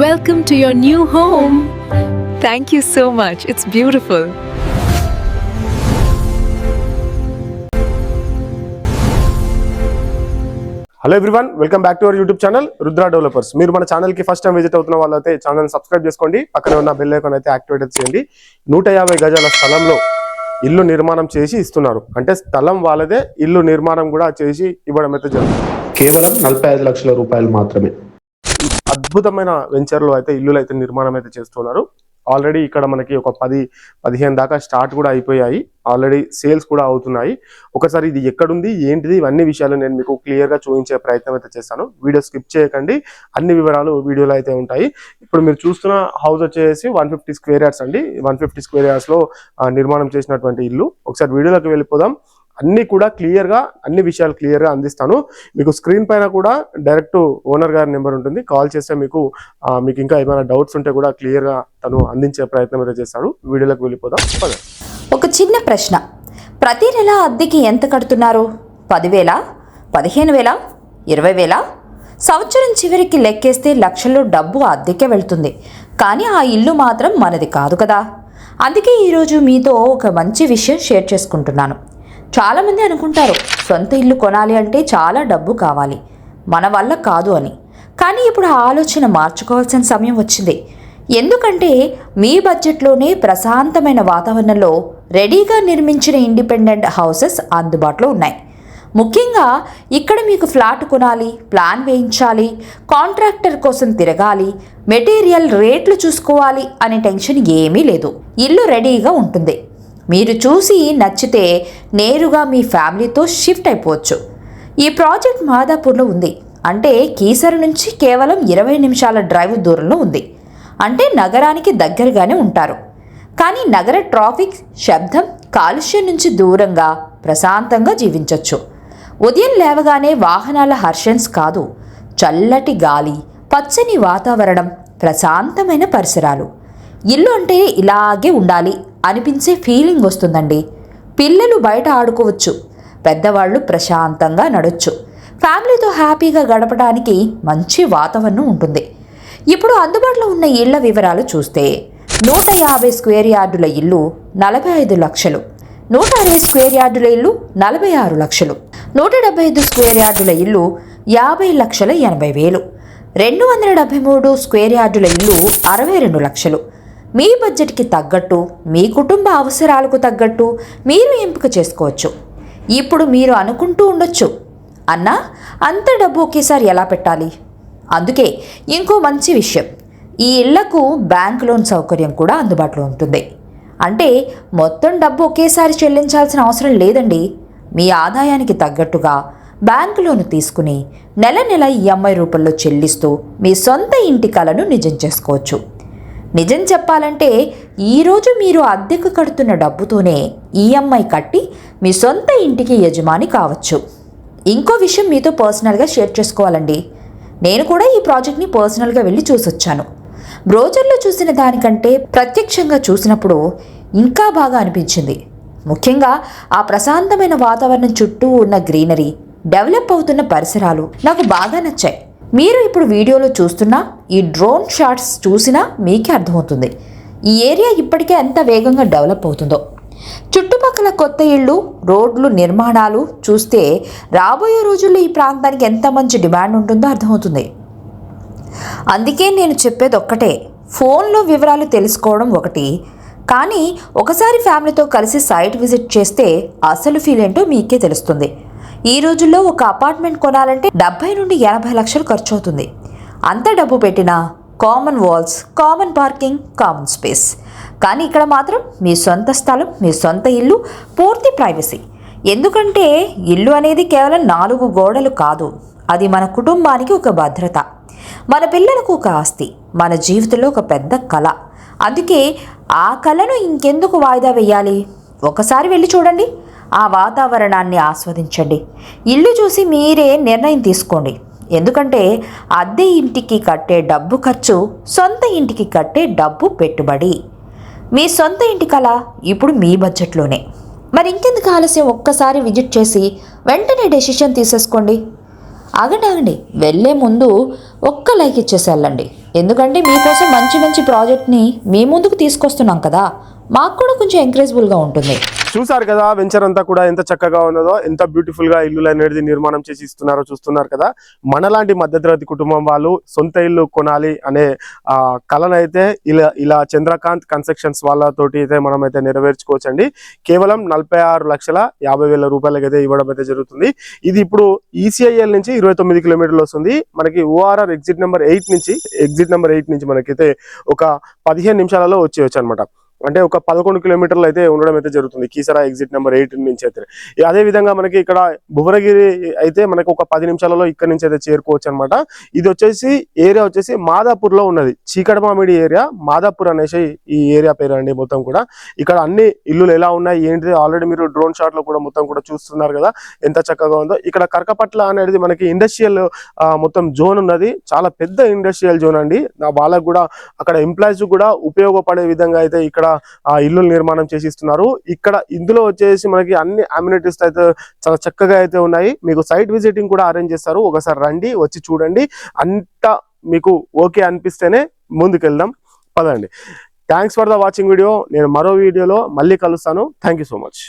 Welcome to your new home. Thank you so much. It's beautiful. Hello everyone, welcome back to our YouTube channel Rudra developers. మీరు మన channel కి first time visit అవుతున్న వాళ్ళైతే channel subscribe చేసుకోండి, పక్కనే ఉన్న bell icon అయితే activate చేయండి. 150 గజాల స్థలంలో ఇల్లు నిర్మాణం చేసి ఇస్తున్నారు. అంటే స్థలం వాళ్ళదే, ఇల్లు నిర్మాణం కూడా చేసి ఇవ్వడం అయితే జరుగుతుంది. కేవలం 45 లక్షల రూపాయలు మాత్రమే. అద్భుతమైన వెంచర్లో అయితే ఇల్లులు అయితే నిర్మాణం అయితే చేస్తున్నారు. ఆల్రెడీ ఇక్కడ మనకి ఒక 10-15 దాకా స్టార్ట్ కూడా అయిపోయాయి. ఆల్రెడీ సేల్స్ కూడా అవుతున్నాయి. ఒకసారి ఇది ఎక్కడుంది, ఏంటిది, ఇవన్నీ విషయాలు నేను మీకు క్లియర్గా చూపించే ప్రయత్నం అయితే చేస్తాను. వీడియో స్కిప్ చేయకండి, అన్ని వివరాలు వీడియోలో అయితే ఉంటాయి. ఇప్పుడు మీరు చూస్తున్న హౌస్ వచ్చేసి 150 స్క్వేర్ యార్డ్స్ అండి. 150 స్క్వేర్ యార్డ్స్లో నిర్మాణం చేసినటువంటి ఇల్లు. ఒకసారి వీడియోలోకి వెళ్ళిపోదాం. అన్ని కూడా క్లియర్గా, అన్ని విషయాలు క్లియర్గా అందిస్తాను. మీకు స్క్రీన్ పైన కూడా డైరెక్ట్ ఓనర్ గారి నెంబర్ ఉంటుంది. కాల్ చేస్తే మీకు ఇంకా ఏమైనా డౌట్స్ ఉంటే కూడా క్లియర్గా తను అందించే ప్రయత్నం అయితే చేస్తాడు. వీడియోలోకి వెళ్ళిపోదాం. ఒక చిన్న ప్రశ్న, ప్రతి నెల అద్దెకి ఎంత కడుతున్నారు? 10,000, 15,000, 20,000? సంవత్సరం చివరికి లెక్కేస్తే లక్షల్లో డబ్బు అద్దెకే వెళ్తుంది. కానీ ఆ ఇల్లు మాత్రం మనది కాదు కదా. అందుకే ఈరోజు మీతో ఒక మంచి విషయం షేర్ చేసుకుంటున్నాను. చాలామంది అనుకుంటారు సొంత ఇల్లు కొనాలి అంటే చాలా డబ్బు కావాలి, మన వల్ల కాదు అని. కానీ ఇప్పుడు ఆ ఆలోచన మార్చుకోవాల్సిన సమయం వచ్చింది. ఎందుకంటే మీ బడ్జెట్లోనే ప్రశాంతమైన వాతావరణంలో రెడీగా నిర్మించిన ఇండిపెండెంట్ హౌసెస్ అందుబాటులో ఉన్నాయి. ముఖ్యంగా ఇక్కడ మీకు ఫ్లాట్ కొనాలి, ప్లాన్ వేయించాలి, కాంట్రాక్టర్ కోసం తిరగాలి, మెటీరియల్ రేట్లు చూసుకోవాలి అనే టెన్షన్ ఏమీ లేదు. ఇల్లు రెడీగా ఉంటుంది. మీరు చూసి నచ్చితే నేరుగా మీ ఫ్యామిలీతో షిఫ్ట్ అయిపోవచ్చు. ఈ ప్రాజెక్ట్ మాదాపూర్లో ఉంది. అంటే కీసర నుంచి కేవలం 20 నిమిషాల డ్రైవ్ దూరంలో ఉంది. అంటే నగరానికి దగ్గరగానే ఉంటారు. కానీ నగర ట్రాఫిక్, శబ్దం, కాలుష్యం నుంచి దూరంగా ప్రశాంతంగా జీవించవచ్చు. ఉదయం లేవగానే వాహనాల హర్షన్స్ కాదు, చల్లటి గాలి, పచ్చని వాతావరణం, ప్రశాంతమైన పరిసరాలు. ఇల్లు అంటే ఇలాగే ఉండాలి అనిపించే ఫీలింగ్ వస్తుందండి. పిల్లలు బయట ఆడుకోవచ్చు, పెద్దవాళ్ళు ప్రశాంతంగా నడవచ్చు, ఫ్యామిలీతో హ్యాపీగా గడపడానికి మంచి వాతావరణం ఉంటుంది. ఇప్పుడు అందుబాటులో ఉన్న ఇళ్ల వివరాలు చూస్తే 150 స్క్వేర్ యార్డుల ఇల్లు 45 లక్షలు, 160 స్క్వేర్ యార్డుల ఇల్లు 46 లక్షలు, 175 స్క్వేర్ యార్డుల ఇల్లు 50,80,000, 273 స్క్వేర్ యార్డుల ఇల్లు 62 లక్షలు. మీ బడ్జెట్కి తగ్గట్టు, మీ కుటుంబ అవసరాలకు తగ్గట్టు మీరు ఎంపిక చేసుకోవచ్చు. ఇప్పుడు మీరు అనుకుంటూ ఉండొచ్చు, అన్నా అంత డబ్బు ఒకేసారి ఎలా పెట్టాలి? అందుకే ఇంకో మంచి విషయం, ఈ ఇళ్లకు బ్యాంక్ లోన్ సౌకర్యం కూడా అందుబాటులో ఉంటుంది. అంటే మొత్తం డబ్బు ఒకేసారి చెల్లించాల్సిన అవసరం లేదండి. మీ ఆదాయానికి తగ్గట్టుగా బ్యాంకు లోను తీసుకుని నెల నెల ఈఎంఐ రూపంలో చెల్లిస్తూ మీ సొంత ఇంటి కలను నిజం చేసుకోవచ్చు. నిజం చెప్పాలంటే ఈరోజు మీరు అద్దెకు కడుతున్న డబ్బుతోనే ఈఎంఐ కట్టి మీ సొంత ఇంటికి యజమాని కావచ్చు. ఇంకో విషయం మీతో పర్సనల్గా షేర్ చేసుకోవాలండి. నేను కూడా ఈ ప్రాజెక్ట్ని పర్సనల్గా వెళ్ళి చూసొచ్చాను. బ్రోచర్లో చూసిన దానికంటే ప్రత్యక్షంగా చూసినప్పుడు ఇంకా బాగా అనిపించింది. ముఖ్యంగా ఆ ప్రశాంతమైన వాతావరణం చుట్టూ ఉన్న గ్రీనరీ, డెవలప్ అవుతున్న పరిసరాలు నాకు బాగా నచ్చాయి. మీరు ఇప్పుడు వీడియోలో చూస్తున్న ఈ డ్రోన్ షాట్స్ చూసినా మీకే అర్థమవుతుంది ఈ ఏరియా ఇప్పటికే ఎంత వేగంగా డెవలప్ అవుతుందో. చుట్టుపక్కల కొత్త ఇళ్ళు, రోడ్లు, నిర్మాణాలు చూస్తే రాబోయే రోజుల్లో ఈ ప్రాంతానికి ఎంత మంచి డిమాండ్ ఉంటుందో అర్థమవుతుంది. అందుకే నేను చెప్పేది ఒక్కటే, ఫోన్లో వివరాలు తెలుసుకోవడం ఒకటి, కానీ ఒకసారి ఫ్యామిలీతో కలిసి సైట్ విజిట్ చేస్తే అసలు ఫీల్ ఏంటో మీకే తెలుస్తుంది. ఈ రోజుల్లో ఒక అపార్ట్మెంట్ కొనాలంటే 70 నుండి 80 లక్షలు ఖర్చు అవుతుంది. అంత డబ్బు పెట్టినా common walls, common parking, common space. కానీ ఇక్కడ మాత్రం మీ సొంత స్థలం, మీ సొంత ఇల్లు, పూర్తి ప్రైవసీ. ఎందుకంటే ఇల్లు అనేది కేవలం 4 గోడలు కాదు, అది మన కుటుంబానికి ఒక భద్రత, మన పిల్లలకు ఒక ఆస్తి, మన జీవితంలో ఒక పెద్ద కళ. అందుకే ఆ కళను ఇంకెందుకు వాయిదా వేయాలి? ఒకసారి వెళ్ళి చూడండి, ఆ వాతావరణాన్ని ఆస్వాదించండి, ఇల్లు చూసి మీరే నిర్ణయం తీసుకోండి. ఎందుకంటే అద్దె ఇంటికి కట్టే డబ్బు ఖర్చు, సొంత ఇంటికి కట్టే డబ్బు పెట్టుబడి. మీ సొంత ఇంటి కళ ఇప్పుడు మీ బడ్జెట్లోనే. మరి ఇంకెందుకు ఆలస్యం? ఒక్కసారి విజిట్ చేసి వెంటనే డెసిషన్ తీసేసుకోండి. ఆగండి, వెళ్ళే ముందు ఒక్క లైక్ ఇచ్చేసి వెళ్ళండి. ఎందుకంటే మీకోసం మంచి మంచి ప్రాజెక్ట్ని మీ ముందుకు తీసుకొస్తున్నాం కదా, మాకు కూడా కొంచెం ఎంకరేజబుల్గా ఉంటుంది. చూసారు కదా వెంచర్ అంతా కూడా ఎంత చక్కగా ఉన్నదో, ఎంత బ్యూటిఫుల్ గా ఇల్లు అనేది నిర్మాణం చేసి ఇస్తున్నారో చూస్తున్నారు కదా. మనలాంటి మధ్యతరగతి కుటుంబం వాళ్ళు సొంత ఇల్లు కొనాలి అనే కళనైతే ఇలా చంద్రకాంత్ కన్స్ట్రక్షన్స్ వాళ్ళతోటి అయితే మనం అయితే నెరవేర్చుకోవచ్చండి. కేవలం 46,50,000 రూపాయలకి అయితే ఇవ్వడం అయితే జరుగుతుంది. ఇది ఇప్పుడు ఈసీఐఎల్ నుంచి 29 కిలోమీటర్లు వస్తుంది. మనకి ఓఆర్ఆర్ ఎగ్జిట్ నెంబర్ 8 నుంచి మనకైతే ఒక 15 నిమిషాలలో వచ్చేయచ్చు అనమాట. అంటే ఒక 11 కిలోమీటర్లు అయితే ఉండడం అయితే జరుగుతుంది కీసరా ఎగ్జిట్ నెంబర్ 8 నుంచి అయితే. అదే విధంగా మనకి ఇక్కడ భువనగిరి అయితే మనకి ఒక 10 నిమిషాలలో ఇక్కడ నుంచి అయితే చేరుకోవచ్చు అనమాట. ఇది వచ్చేసి ఏరియా వచ్చేసి మాదాపూర్ లో ఉన్నది, చీకటమామిడి ఏరియా, మాదాపూర్ అనేసి ఈ ఏరియా పేరు అండి. మొత్తం కూడా ఇక్కడ అన్ని ఇల్లులు ఎలా ఉన్నాయి ఏంటిది ఆల్రెడీ మీరు డ్రోన్ షాట్ లో కూడా మొత్తం కూడా చూస్తున్నారు కదా ఎంత చక్కగా ఉందో. ఇక్కడ కరకపట్ల అనేది మనకి ఇండస్ట్రియల్ మొత్తం జోన్ ఉన్నది, చాలా పెద్ద ఇండస్ట్రియల్ జోన్ అండి. వాళ్ళకు కూడా అక్కడ ఎంప్లాయీస్ కూడా ఉపయోగపడే విధంగా అయితే ఇక్కడ ఇల్లు నిర్మాణం చేసి ఇస్తున్నారు. ఇక్కడ ఇందులో వచ్చేసి మనకి అన్ని అమ్యూనిటీస్ అయితే చాలా చక్కగా అయితే ఉన్నాయి. మీకు సైట్ విజిటింగ్ కూడా అరేంజ్ చేస్తారు. ఒకసారి రండి, వచ్చి చూడండి. అంతా మీకు ఓకే అనిపిస్తేనే ముందుకెళ్దాం, పదండి. Thanks for the watching video. నేను మరో వీడియోలో మళ్ళీ కలుస్తాను. Thank you so much.